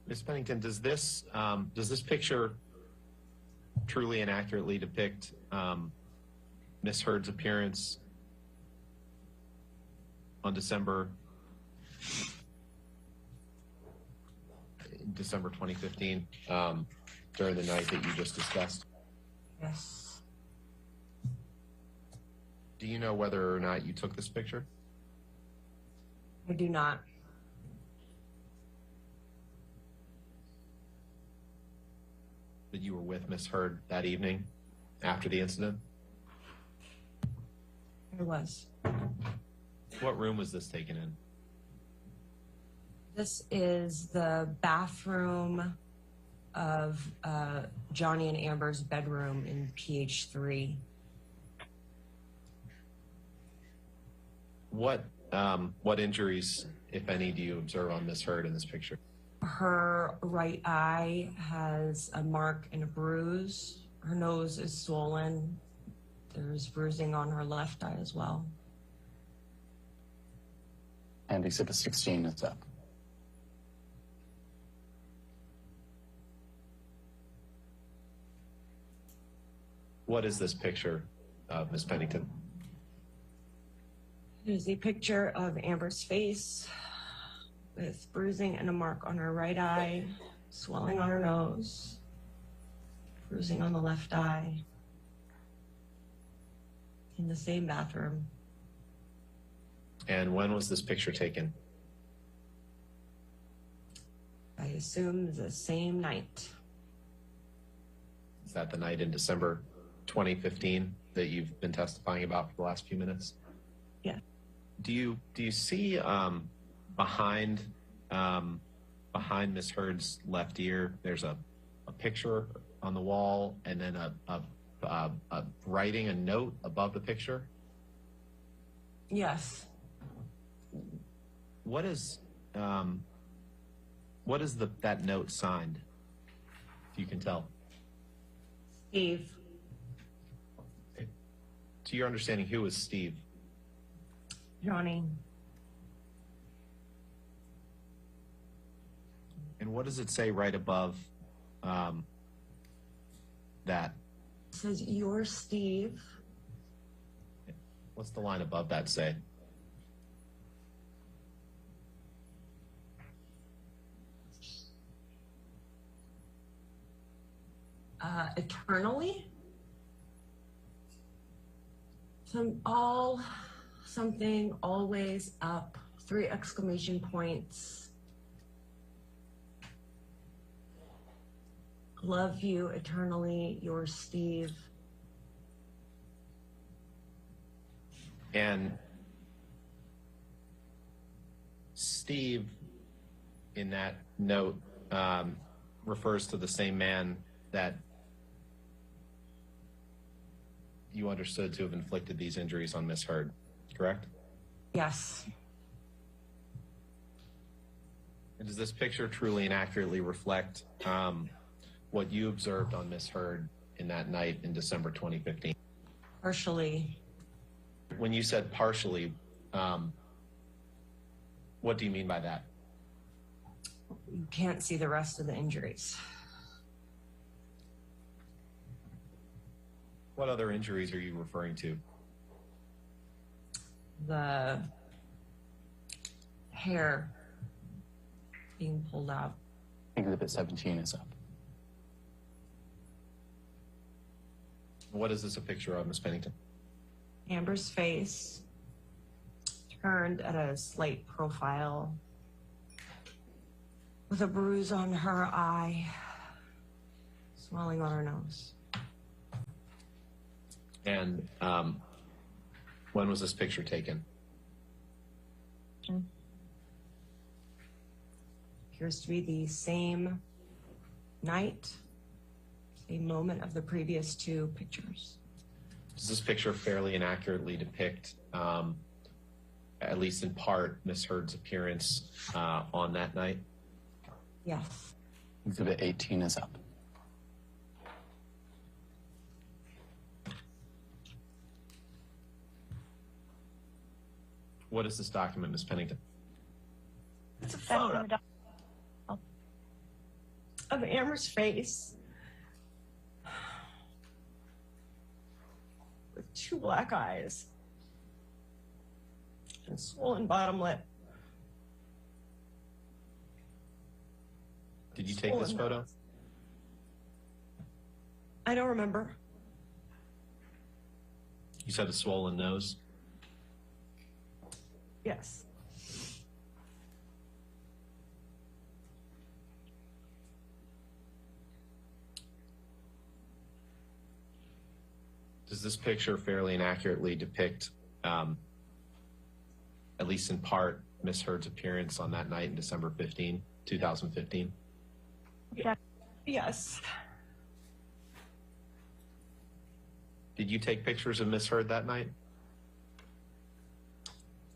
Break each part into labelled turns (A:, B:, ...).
A: Ms. Pennington, does this picture truly and accurately depict Ms. Heard's appearance on December 2015, during the night that you just discussed?
B: Yes.
A: Do you know whether or not you took this picture?
B: I do not.
A: That you were with Ms. Heard that evening after the incident?
B: I was.
A: What room was this taken in?
B: This is the bathroom of Johnny and Amber's bedroom in PH3.
A: What injuries, if any, do you observe on Ms. Heard in this picture?
B: Her right eye has a mark and a bruise. Her nose is swollen. There's bruising on her left eye as well.
C: And Exhibit 16 is up.
A: What is this picture of Ms. Pennington?
B: It is a picture of Amber's face with bruising and a mark on her right eye, swelling on her nose, bruising on the left eye, in the same bathroom.
A: And when was this picture taken?
B: I assume the same night.
A: Is that the night in December 2015 that you've been testifying about for the last few minutes?
B: Yeah.
A: Do you see behind Ms. Heard's left ear, there's a picture on the wall and then a writing, a note above the picture?
B: Yes.
A: What is that note signed, if you can tell?
B: Steve.
A: To your understanding, who is Steve?
B: Johnny.
A: And what does it say right above that?
B: It says, "You're Steve."
A: What's the line above that say?
B: Eternally? Something, always, up, 3 exclamation points. Love you eternally, you're Steve.
A: And Steve, in that note, refers to the same man that you understood to have inflicted these injuries on Ms. Heard, correct?
B: Yes.
A: And does this picture truly and accurately reflect what you observed on Ms. Heard in that night in December 2015?
B: Partially.
A: When you said partially, what do you mean by that?
B: You can't see the rest of the injuries.
A: What other injuries are you referring to?
B: The hair being pulled out.
C: Exhibit 17 is up.
A: What is this a picture of, Ms. Pennington?
B: Amber's face turned at a slight profile with a bruise on her eye, swelling on her nose.
A: And when was this picture taken?
B: Appears to be the same night, same moment of the previous 2 pictures.
A: Does this picture fairly and accurately depict, at least in part, Ms. Heard's appearance on that night?
B: Yes.
C: Exhibit 18 is up.
A: What is this document, Ms. Pennington?
D: It's a photo.
B: of Amber's face with 2 black eyes and swollen bottom lip.
A: Did you take this photo?
B: I don't remember.
A: You said a swollen nose.
B: Yes.
A: Does this picture fairly and accurately depict, at least in part, Miss Heard's appearance on that night in December 15, 2015?
B: Yeah. Yes.
A: Did you take pictures of Miss Heard that night?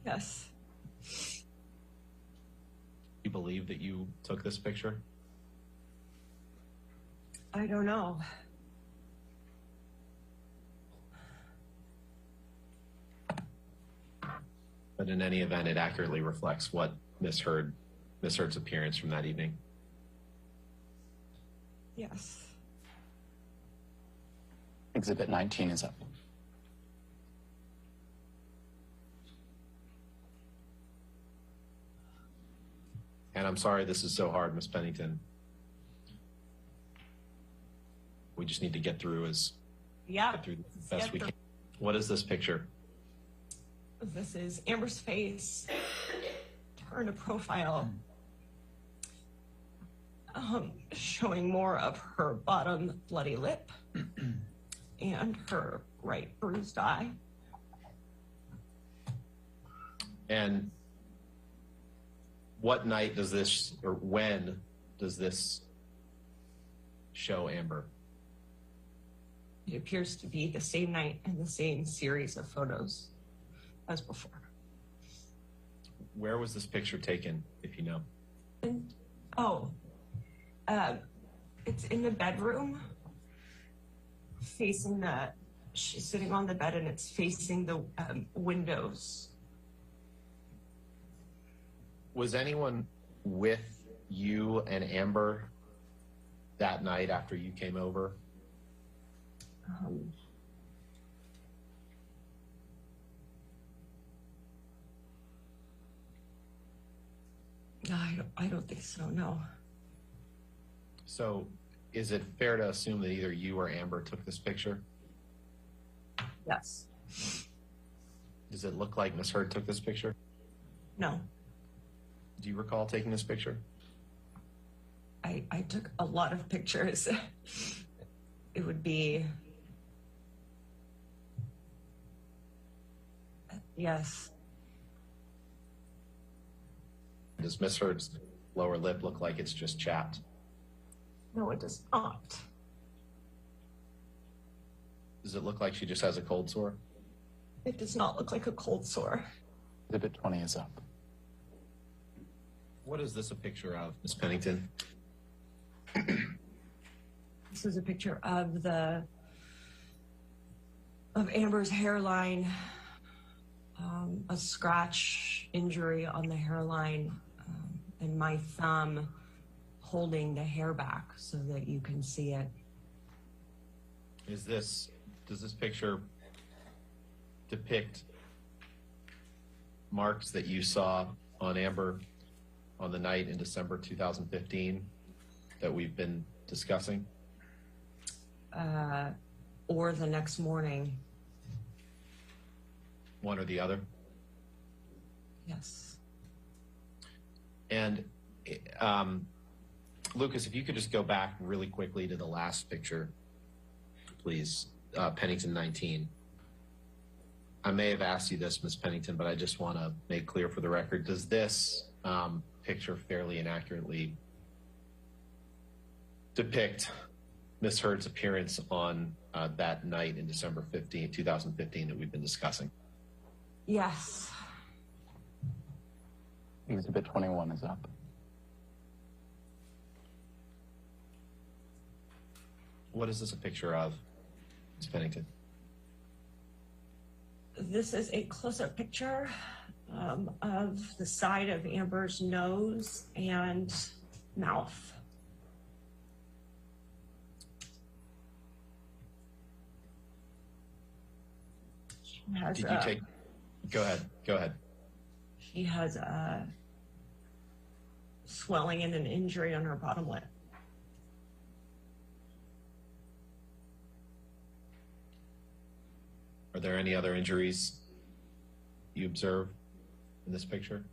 B: Yes.
A: You believe that you took this picture?
B: I don't know.
A: But in any event, it accurately reflects what Miss Heard's appearance from that evening.
B: Yes.
C: Exhibit 19 is up.
A: And I'm sorry this is so hard, Miss Pennington. We just need to get through as
B: Yeah.
A: best we can. What is this picture?
B: This is Amber's face turned a profile, showing more of her bottom bloody lip and her right bruised eye.
A: And what night does this, or when does this show Amber?
B: It appears to be the same night and the same series of photos as before.
A: Where was this picture taken, if you know?
B: It's in the bedroom, facing she's sitting on the bed and it's facing the windows.
A: Was anyone with you and Amber that night after you came over?
B: I don't think so, no.
A: So is it fair to assume that either you or Amber took this picture?
B: Yes.
A: Does it look like Miss Heard took this picture?
B: No.
A: Do you recall taking this picture?
B: I took a lot of pictures. It would be... Yes.
A: Does Miss Heard's lower lip look like it's just chapped?
B: No, it does not.
A: Does it look like she just has a cold sore?
B: It does not look like a cold sore.
C: Exhibit 20 is up.
A: What is this a picture of, Miss Pennington?
B: This is a picture of Amber's hairline, a scratch injury on the hairline, and my thumb holding the hair back so that you can see it.
A: Does this picture depict marks that you saw on Amber on the night in December 2015 that we've been discussing?
B: Or the next morning.
A: One or the other?
B: Yes.
A: And Lucas, if you could just go back really quickly to the last picture, please, Pennington 19. I may have asked you this, Ms. Pennington, but I just want to make clear for the record, does this picture fairly and accurately depict Ms. Heard's appearance on that night in December 15, 2015 that we've been discussing?
B: Yes.
C: Exhibit 21 is up.
A: What is this a picture of, Ms. Pennington?
B: This is a close-up picture of the side of Amber's nose and mouth. Has,
A: Did you take? Go ahead. Go ahead.
B: She has swelling and an injury on her bottom lip.
A: Are there any other injuries you observe in this picture?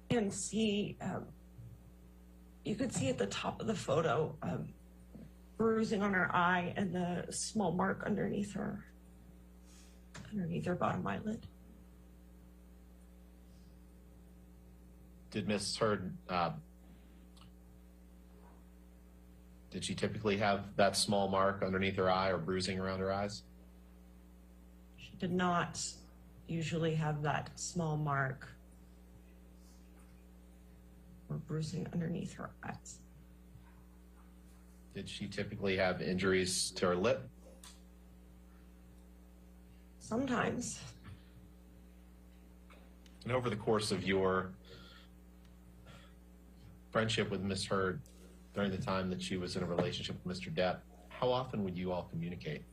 B: And see, you could see at the top of the photo, bruising on her eye and the small mark underneath her bottom eyelid.
A: Did Miss Heard, did she typically have that small mark underneath her eye or bruising around her eyes?
B: She did not usually have that small mark or bruising underneath her eyes.
A: Did she typically have injuries to her lip?
B: Sometimes.
A: And over the course of your friendship with Miss Heard during the time that she was in a relationship with Mr. Depp, how often would you all communicate?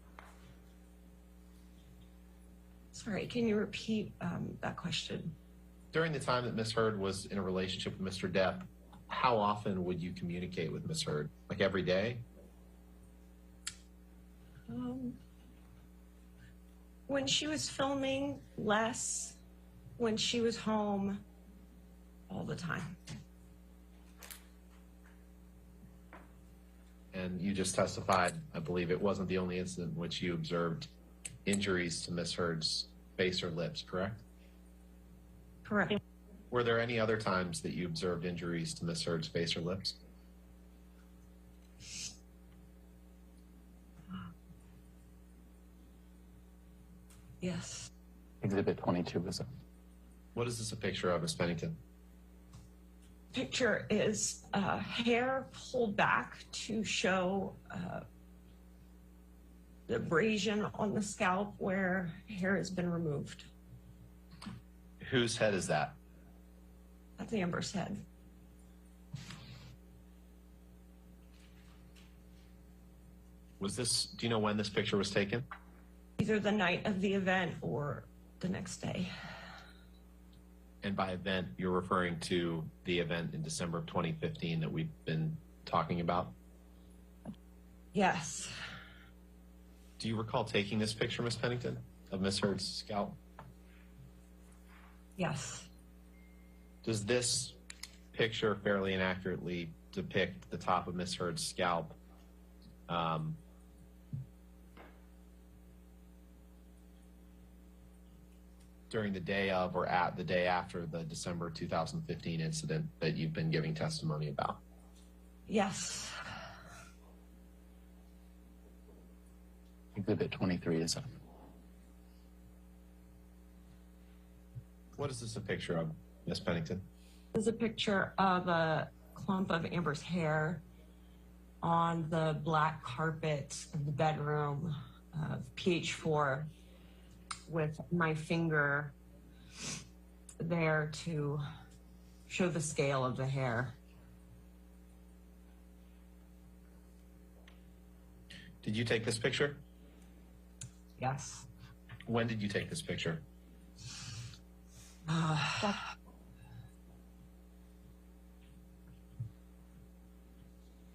B: Sorry, can you repeat that question?
A: During the time that Miss Heard was in a relationship with Mr. Depp, how often would you communicate with Miss Heard? Like every day?
B: When she was filming, less. When she was home, all the time.
A: And you just testified, I believe it wasn't the only incident in which you observed injuries to Miss Heard's face or lips, correct?
B: Correct.
A: Were there any other times that you observed injuries to Miss Heard's face or lips?
B: Yes.
C: Exhibit 22 is up.
A: What is this a picture of, Miss Pennington?
B: Picture is hair pulled back to show the abrasion on the scalp where hair has been removed.
A: Whose head is that?
B: That's Amber's head.
A: Was this, do you know when this picture was taken?
B: Either the night of the event or the next day.
A: And by event, you're referring to the event in December of 2015 that we've been talking about?
B: Yes.
A: Do you recall taking this picture, Miss Pennington, of Miss Heard's scalp?
B: Yes.
A: Does this picture fairly and accurately depict the top of Miss Heard's scalp during the day of or at the day after the December 2015 incident that you've been giving testimony about?
B: Yes.
C: Exhibit 23 is up.
A: What is this a picture of, Miss Pennington?
B: This is a picture of a clump of Amber's hair on the black carpet of the bedroom of PH4 with my finger there to show the scale of the hair.
A: Did you take this picture?
B: Yes.
A: When did you take this picture?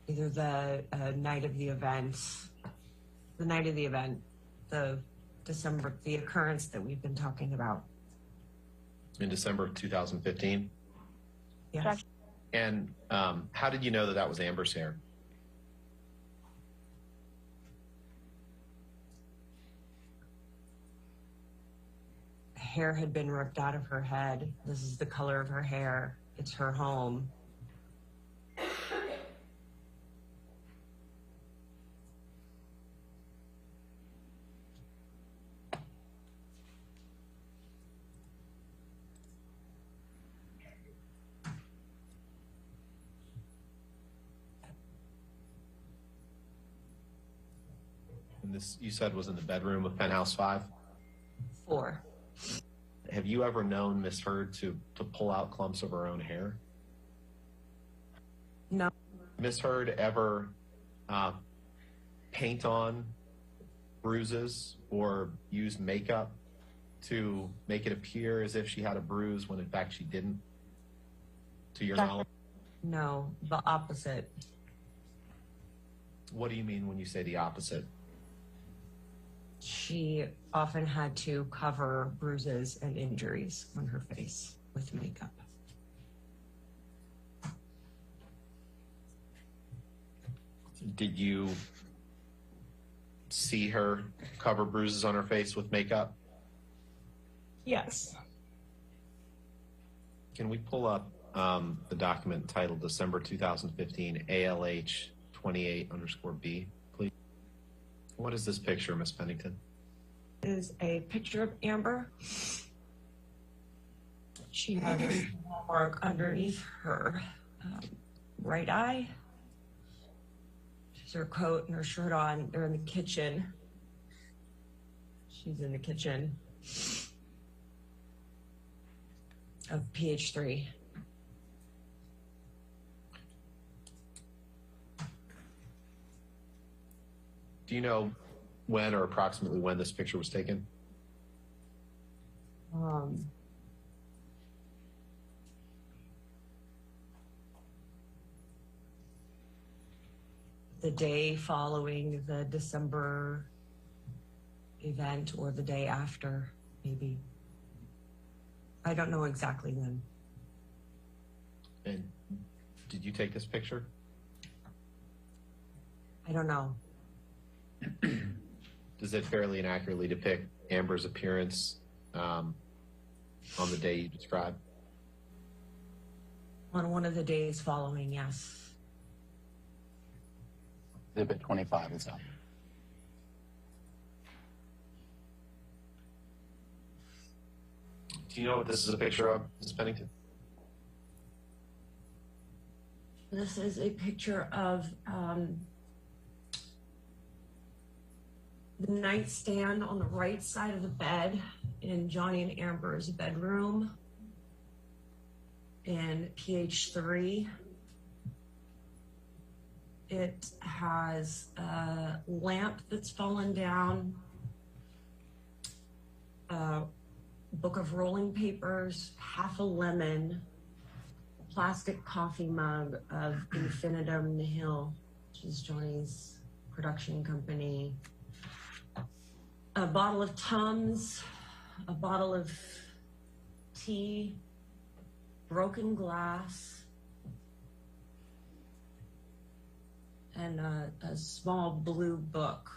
B: Either the night of the event, the occurrence that we've been talking about.
A: In December of 2015?
B: Yes.
A: And how did you know that that was Amber's hair?
B: Hair had been ripped out of her head. This is the color of her hair. It's her home.
A: And this, you said, was in the bedroom of Penthouse 5?
B: 4.
A: Have you ever known Miss Heard to pull out clumps of her own hair?
B: No.
A: Miss Heard ever paint on bruises or use makeup to make it appear as if she had a bruise when in fact she didn't, to your knowledge?
B: No, the opposite.
A: What do you mean when you say the opposite?
B: She often had to cover bruises and injuries on her face with makeup.
A: Did you see her cover bruises on her face with makeup?
B: Yes.
A: Can we pull up the document titled December 2015 ALH 28_B, please? What is this picture, Miss Pennington?
B: Is a picture of Amber. She has a small mark underneath her right eye. She has her coat and her shirt on. They're in the kitchen. She's in the kitchen of PH3.
A: Do you know when or approximately when this picture was taken?
B: The day following the December event or the day after, maybe. I don't know exactly when.
A: And did you take this picture?
B: I don't know.
A: Does it fairly and accurately depict Amber's appearance on the day you described?
B: On one of the days following, yes.
C: Exhibit 25 is up.
A: Do you know what this is a picture of, Ms. Pennington?
B: This is a picture of the nightstand on the right side of the bed in Johnny and Amber's bedroom in PH3. It has a lamp that's fallen down, a book of rolling papers, half a lemon, a plastic coffee mug of Infinitum Nihil, which is Johnny's production company, a bottle of Tums, a bottle of tea, broken glass, and a small blue book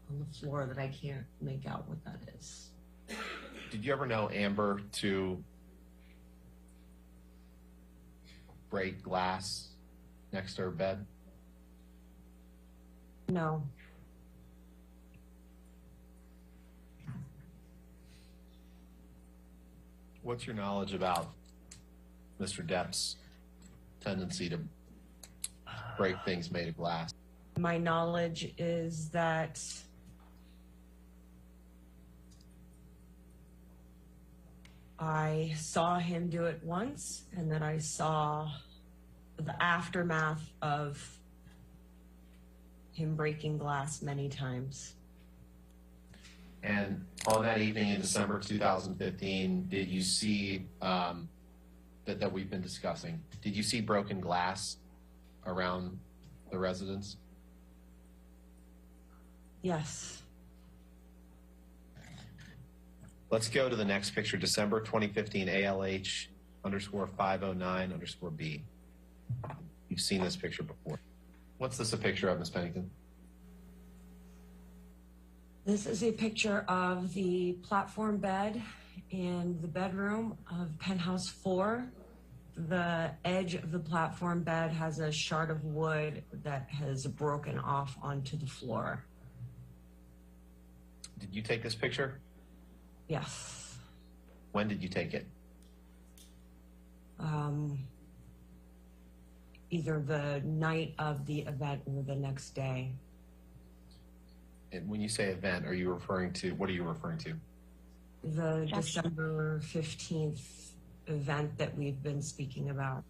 B: on the floor that I can't make out what that is.
A: Did you ever know Amber to break glass next to her bed?
B: No.
A: What's your knowledge about Mr. Depp's tendency to break things made of glass?
B: My knowledge is that I saw him do it once, and that I saw the aftermath of him breaking glass many times.
A: And on that evening in December 2015, did you see that we've been discussing? Did you see broken glass around the residence?
B: Yes.
A: Let's go to the next picture, December 2015 ALH_509_B. You've seen this picture before. What's this a picture of, Ms. Pennington?
B: This is a picture of the platform bed in the bedroom of penthouse 4. The edge of the platform bed has a shard of wood that has broken off onto the floor.
A: Did you take this picture?
B: Yes.
A: When did you take it?
B: Either the night of the event or the next day.
A: And when you say event, are you referring to, what are you referring to?
B: The December 15th event that we've been speaking about.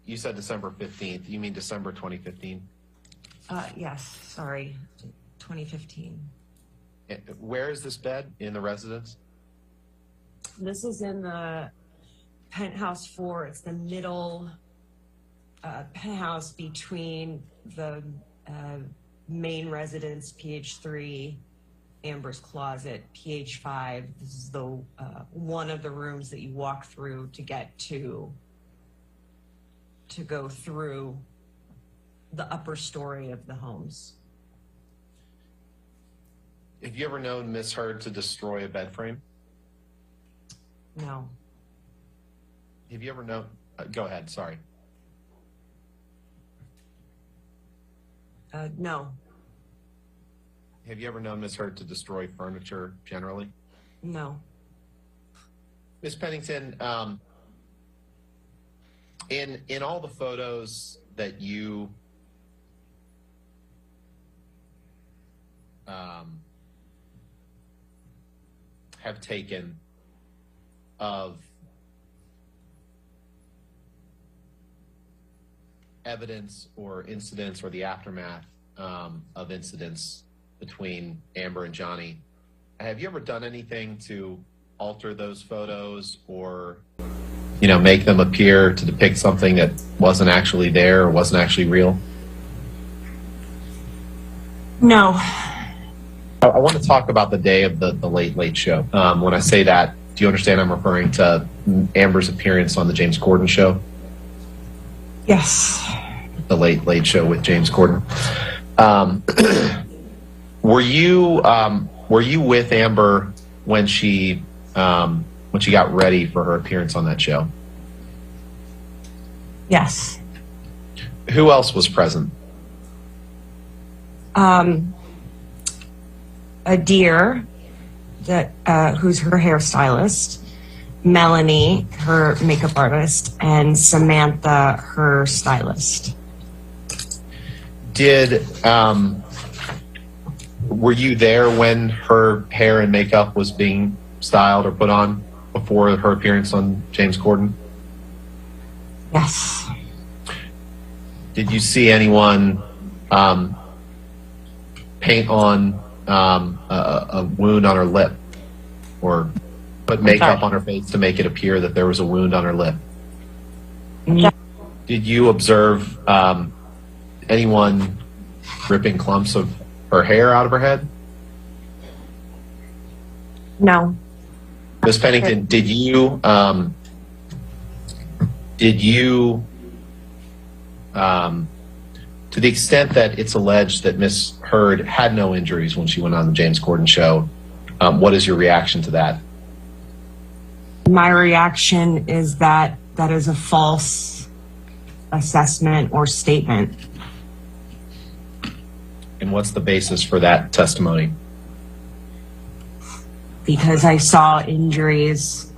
A: You said December 15th. You mean December 2015?
B: Yes, sorry, 2015.
A: Where is this bed in the residence?
B: This is in the penthouse 4. It's the middle penthouse between the main residence, PH3, Amber's closet, PH5. This is the one of the rooms that you walk through to get to go through the upper story of the homes.
A: Have you ever known Miss Heard to destroy a bed frame?
B: No.
A: Have you ever known? Go ahead. Sorry.
B: No.
A: Have you ever known Miss Heard to destroy furniture generally?
B: No.
A: Miss Pennington, in all the photos that you have taken of evidence or incidents or the aftermath of incidents between Amber and Johnny, have you ever done anything to alter those photos or, make them appear to depict something that wasn't actually there or wasn't actually real?
B: No.
A: I want to talk about the day of the Late Late Show. When I say that, do you understand I'm referring to Amber's appearance on the James Corden show?
B: Yes.
A: The Late Late Show with James Corden. Were you with Amber when she got ready for her appearance on that show?
B: Yes.
A: Who else was present?
B: Adir, who's her hairstylist, Melanie, her makeup artist, and Samantha, her stylist.
A: Were you there when her hair and makeup was being styled or put on before her appearance on James Corden?
B: Yes.
A: Did you see anyone paint on a wound on her lip or put makeup on her face to make it appear that there was a wound on her lip?
B: Yeah.
A: Did you observe anyone ripping clumps of her hair out of her head?
B: No.
A: Ms. Pennington, did you to the extent that it's alleged that Ms. Heard had no injuries when she went on the James Corden show, what is your reaction to that?
B: My reaction is that that is a false assessment or statement.
A: And what's the basis for that testimony?
B: Because I saw injuries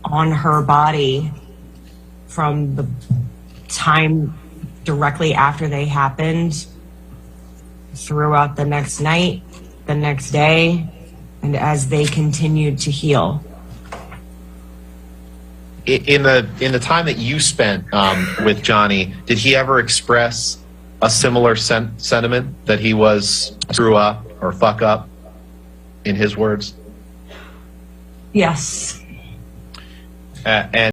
B: on her body from the time directly after they happened throughout the next night, the next day, and as they continued to heal.
A: In the time that you spent with Johnny, did he ever express a similar sentiment that he was screw up or fuck up, in his words?
B: Yes.
A: And